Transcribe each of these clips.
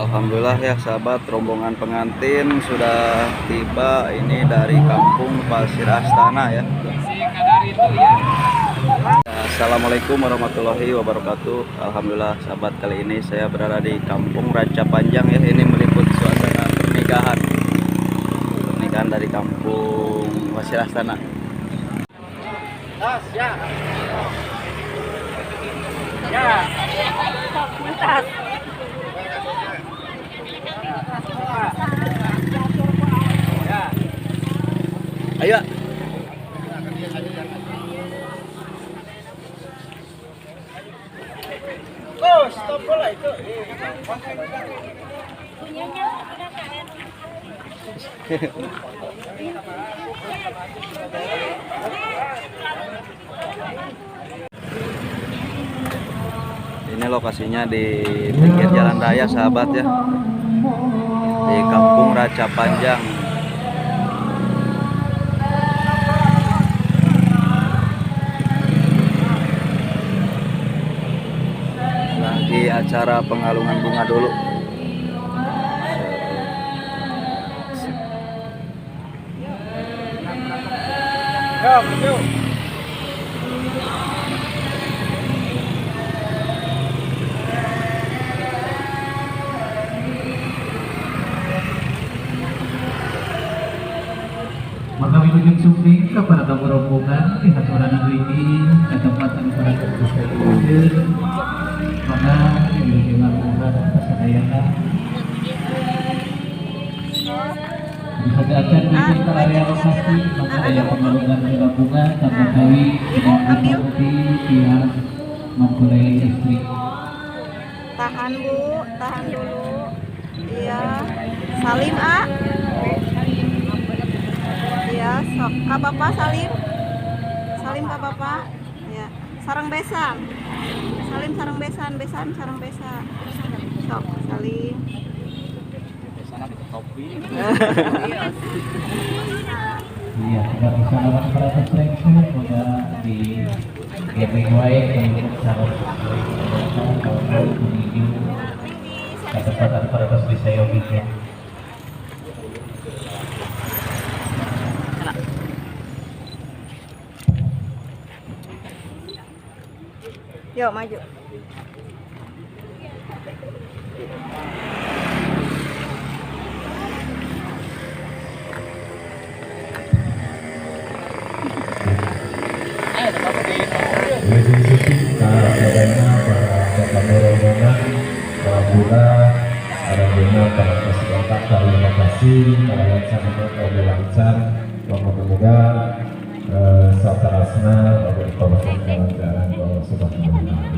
Alhamdulillah ya sahabat, rombongan pengantin sudah tiba ini dari kampung Pasir Astana ya. Assalamualaikum warahmatullahi wabarakatuh. Alhamdulillah sahabat, kali ini saya berada di kampung Ranca Panjang ya. Ini meliput suasana pernikahan dari kampung Pasir Astana. Ya. Ayo. Oh, stop bola itu. Ini lokasinya di pinggir jalan raya sahabat ya, di kampung Ranca Panjang. Lagi acara pengalungan bunga dulu. Maka wilujeng suping kepada tamu rombongan lihat orang ini ke tempat anu para berkumpul. Maka wilujeng lakukan pasadayana. Disediakan di area lokasi maka area pengalungan bunga tanpa kawi dengan bukti pihak mempelai istri. Tahan Bu, tahan dulu. Iya. Salim A. Ya, sok Kak Bapak Salim. Salim Kak Bapak. Ya, sarang besan. Salim sarang besan, besan sarang besan. Sok Salim. Iya, tidak bisa lawan para peserta sudah di gaming wae untuk cara kalau menuju ke tempat para peserta saya bikin. Yuk maju. Terima kasih para yang lancar, semoga satarasna bagi proses kelancaran Allah Subhanahu wa taala.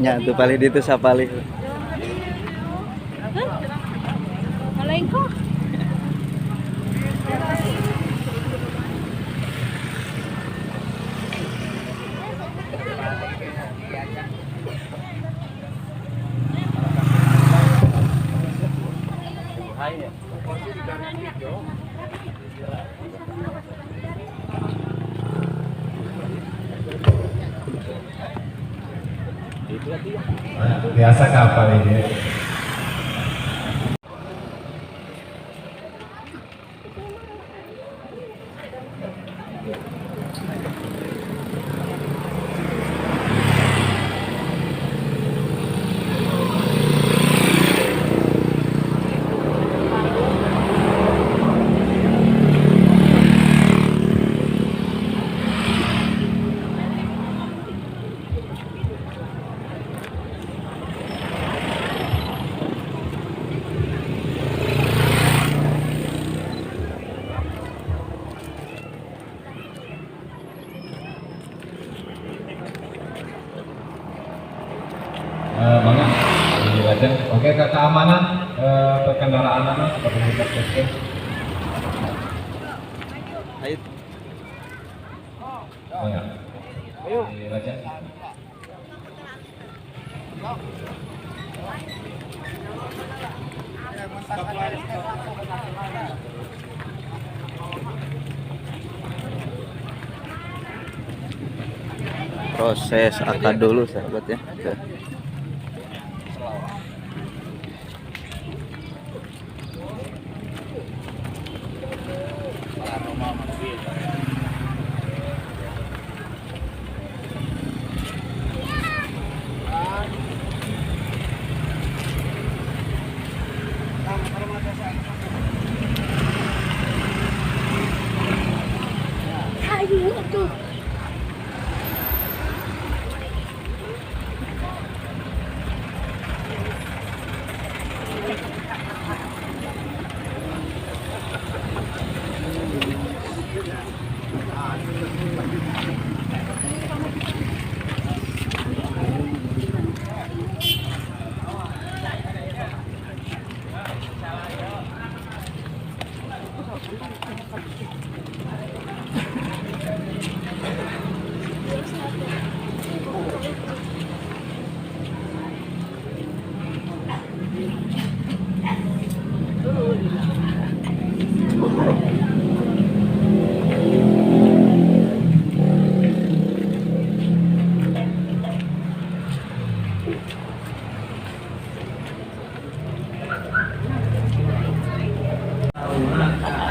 Ya, tuh paling itu sapali. Malengko. Biasa kapal ini. Oke, keamanan berkendaraan anak seperti kita cek. Ayo. Oh ya. Ayo. Raja. Proses akad dulu sahabat ya. Tuh.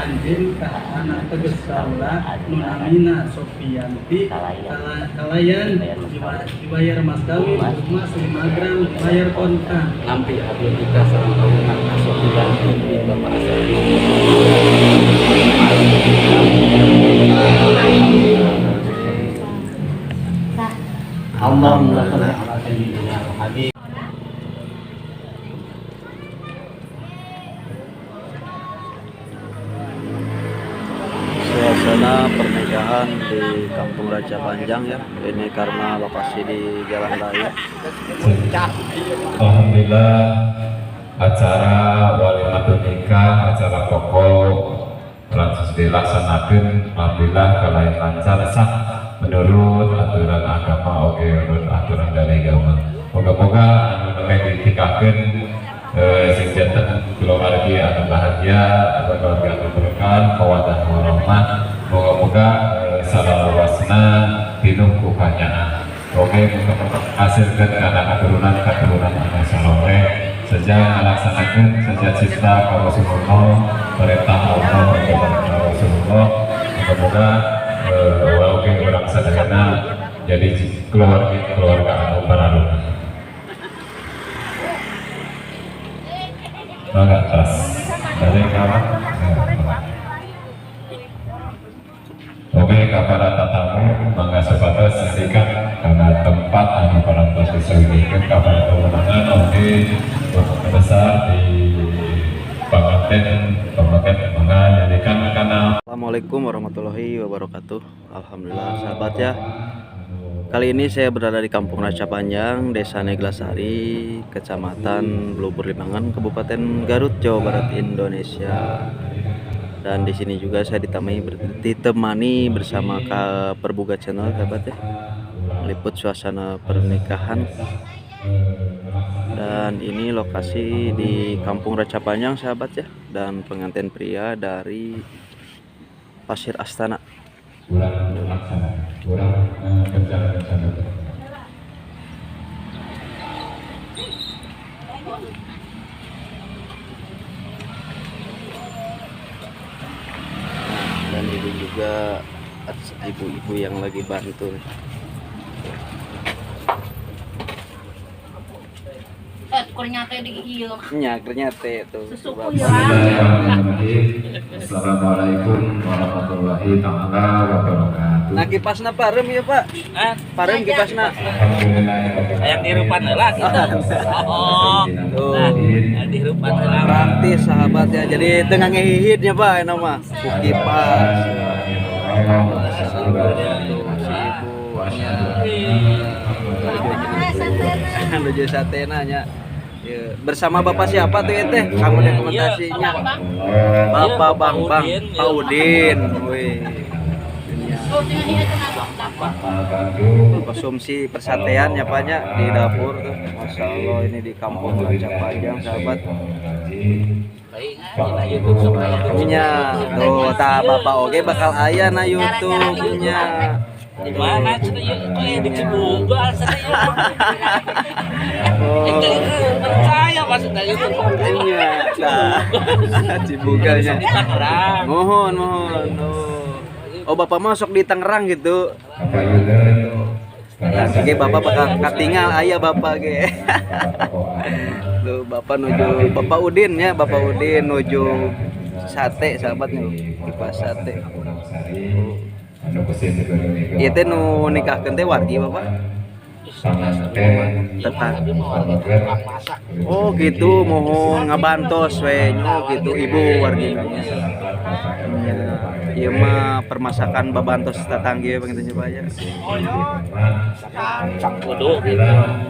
Anjing ka anak teges saula Nun Amina Sofianti kalayan dibayar mas kawin rumah 5 gram dibayar kontan Nampi abdi kita sareng kaungan Sofian di Bapak Asri. Allahumma shalli ala sayyidina Muhammad. Suasana pernikahan di Kampung Raja Panjang ya. Ini karena lokasi di jalan raya. Alhamdulillah acara walimatul nikah, acara pokok langsung dilaksanakan. Alhamdulillah kalian lancar sah menurut aturan agama, oke menurut aturan dari agama. Moga-moga anu dinikahkan sing janten keluarga anu bahagia, keluarga anu berkah, kawadah warahmah. Moga-moga salawasna pinuh ku kanyaan. Oke, hasilkan anak keturunan anu saleh sejak melaksanakan sejak cipta ka Rasulullah, perintah Allah kepada Rasulullah. Moga-moga oke orang sederhana jadi keluarga anu bararuna. Mangga tas dari kawan. Oke, kepada tatamu mangga sebatas sikat karena tempat anu parantos disebutkan kepada kewenangan oke besar di pengantin mangga jadikan karena. Assalamualaikum warahmatullahi wabarakatuh. Alhamdulillah sahabat ya. Kali ini saya berada di Kampung Raja Panjang, Desa Neglasari, Kecamatan Blubur Limangan, Kabupaten Garut, Jawa Barat, Indonesia. Dan di sini juga saya ditemani bersama Kak Perbuga Channel, sahabat ya, meliput suasana pernikahan. Dan ini lokasi di Kampung Raja Panjang, sahabat ya, dan pengantin pria dari Pasir Astana. Dan ini juga ibu-ibu yang lagi bantu. Kurnyate di ieu. Nya kernyate tuh. Susuku ya. Assalamualaikum warahmatullahi taala wabarakatuh. Nah kipasna parem ya Pak. Parem kipasna. Alhamdulillah. Yang dirupan heula gitu. Oh. Nah, dirupan heula. Praktis sahabat ya. Jadi tengah ngehihitnya Pak enak mah. Kipas. Menuju satena nya. Ya, bersama Bapak siapa tuh ya teh? Kamu dokumentasinya. Bapak Bang Pak Udin. Wih. Konsumsi persatean ya Pak ya di dapur tuh. Masya Allah ini di kampung Raja Panjang sahabat. Nya tuh tak Bapak oke bakal aya na YouTube-nya. Di mana cenah di Cibunggal cenah. Oh, Percaya maksudnya itu. iya. Nah, Cibugalnya. Di Tangerang. Mohon. Oh, Bapak masuk di Tangerang gitu. Nah, ge Bapak bakal katingal aya Bapak ge. Tuh Bapak nuju Bapak Udin ya, Bapak Udin nuju sate sahabat nih, di pas sate. Ieu teh nu nikahkeun teh wargi Bapak. Tetang. Oh gitu, mohon ngabantos we nya gitu ibu wargi. Ieu mah permasakan babantos tetangga pengen coba ya. Kudu.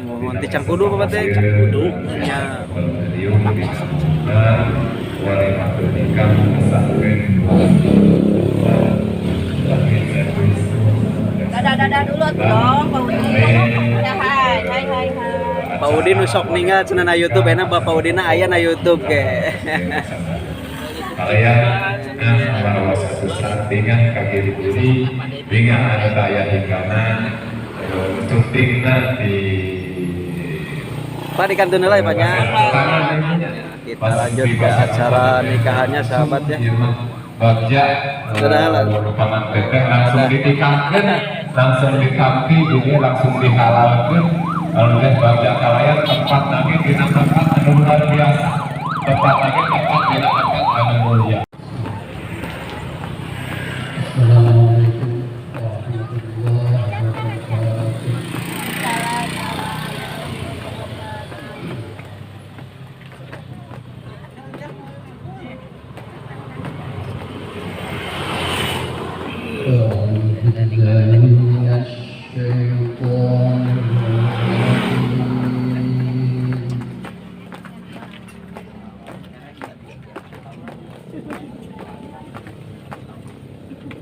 Mohon ti cangkudu Bapak teh cangkudu nya. Dadah dulu dong, Pak Udin. Ya, hai. Pak Udin nu sok ningal cenah na YouTube enak Bapak Udin aya na YouTube ge. Kalian bahwa satu saat dengan kaki diri dengan ada daya tinggalan syuting nanti. Pak di kantin lah ya Pak nya. Kita lanjut ke acara nikahannya sahabat ya. Bagja Sudah lah. paman teteh langsung dinikahkan, langsung dikampi, jadi langsung dihalalkan. Oleh bagja kalayan tempat lagi di tempat anu luar biasa, tempat lagi tempat di tempat anu mulia. Assalamualaikum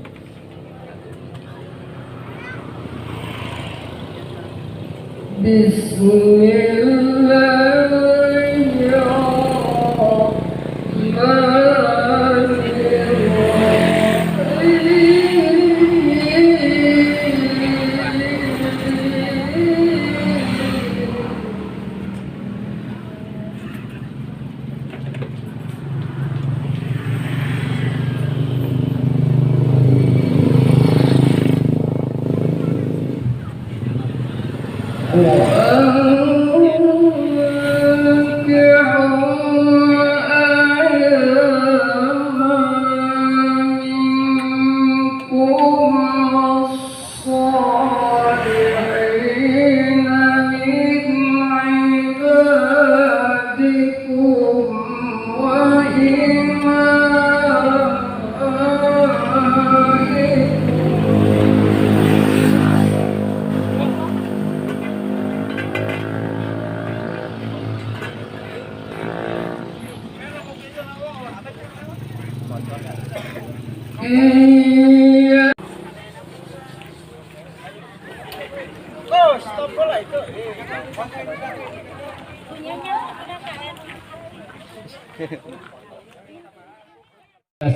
warahmatullahi wabarakatuh.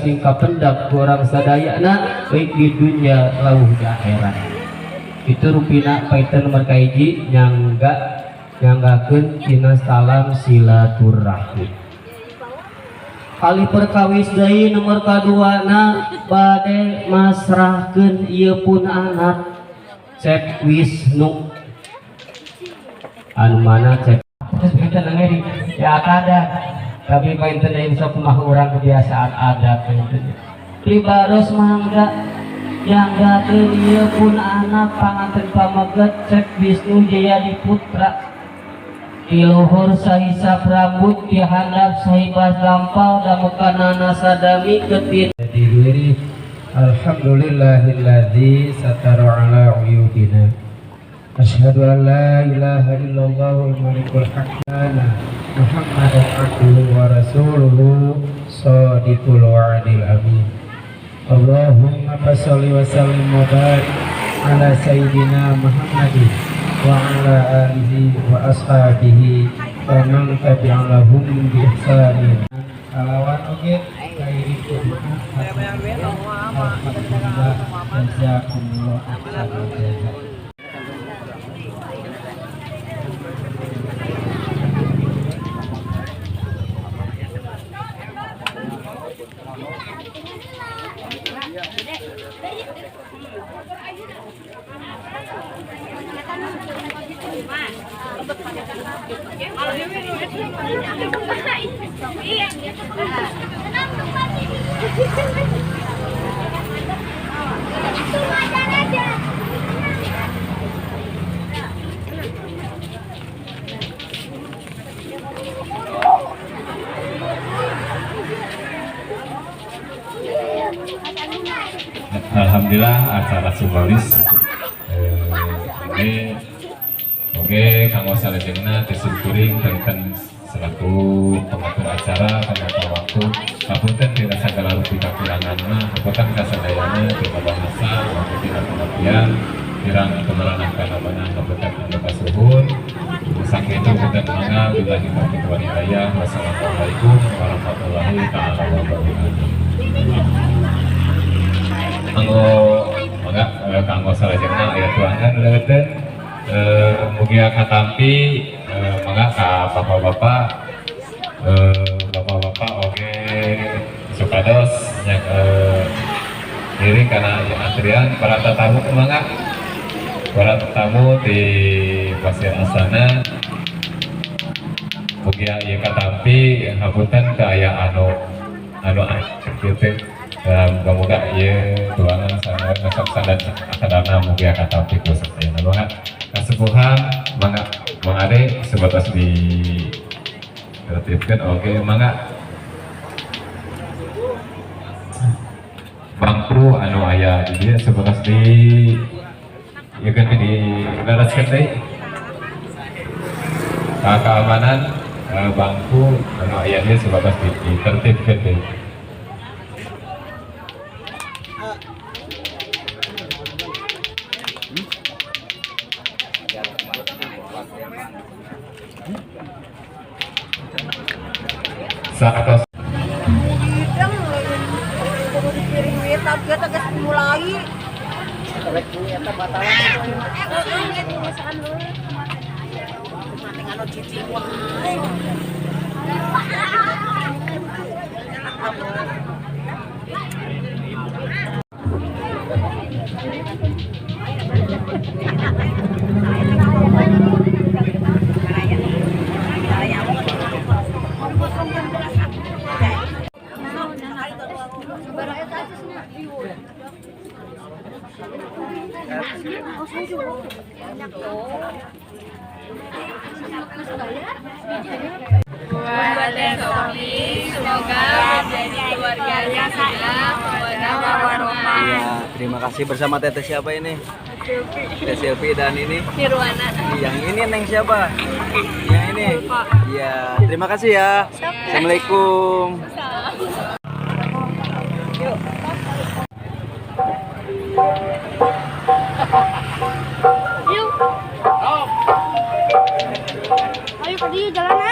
Singkat pendak kurang sadayana baik di dunia lauh di akhirat. Itu rupina paitan nomor kaiji nyanggakeun tina salam silaturahmi. Kali perkawis deui nomor kaduana bade masrahkeun ieu pun anak cek Wisnu anu mana cek kita ngeri ya kada tapi painten yang sok mah urang kebiasaan adat painten libaros mangga yang gakeun ieu pun anak panganten pamaget cek Wisnu Jayadi Putra di luhur sahisap rambut di handap sahibas lampau damukanana sadami ketin diri alhamdulillahilladzi satara ala uyubina asyhadu an la ilaha illallah wal malikul haqqana Muhammadan abduhu wa rasuluhu shadiqul wa'dil amin. Allahumma shalli wa sallim wa barik ala sayyidina Muhammadin wa ala alihi wa ashabihi wa man tabi'ahum bi ihsanin. Kalawan oge kairi kudunya alhamdulillah jazakumullah khairan. Alhamdulillah acara simbolis ini oke kanggo salajengna disyukuring tenten selaku pengatur acara pengatur waktu kapunten tidak sagala rupi kakuranganna kapunten kasadayana kita bangsa waktu tidak pengertian kirang kemeranan kana beunang kapunten anu kasuhun sakitu kita mangga billahi taufiq wal hidayah. Wassalamualaikum warahmatullahi taala wabarakatuh. Kanggo mangga kanggo salajengna aya tuangan leuteun mugia katampi mangga ka bapak-bapak bapak-bapak oge supados nya diri kana antrian para tatamu mangga para tamu di Pasir Asana mugia ieu katampi hapunten ka aya anu kieu teh moga ieu tuangan sadan akadana mugia katampi ku sadayana banget kasepuhan mangade sebatas di tertibkan oke mangga bangku anu aya di dia sebatas di ya kan di laraskan deui keamanan bangku anu aya dia sebatas di tertibkan deui. Saat Bidang kudu dikirim duit tapi kita geus mulai. Rek eta batalan itu. Misalkan dulu. Mati anu cicing wae. Semoga menjadi keluarga yang sakinah mawaddah warahmah. Iya, terima kasih bersama Teteh siapa ini? Teh Silvi dan ini Nirwana. yang ini Neng siapa? Yang ini. Iya, terima kasih ya. Assalamualaikum. Ayo pergi jalanan.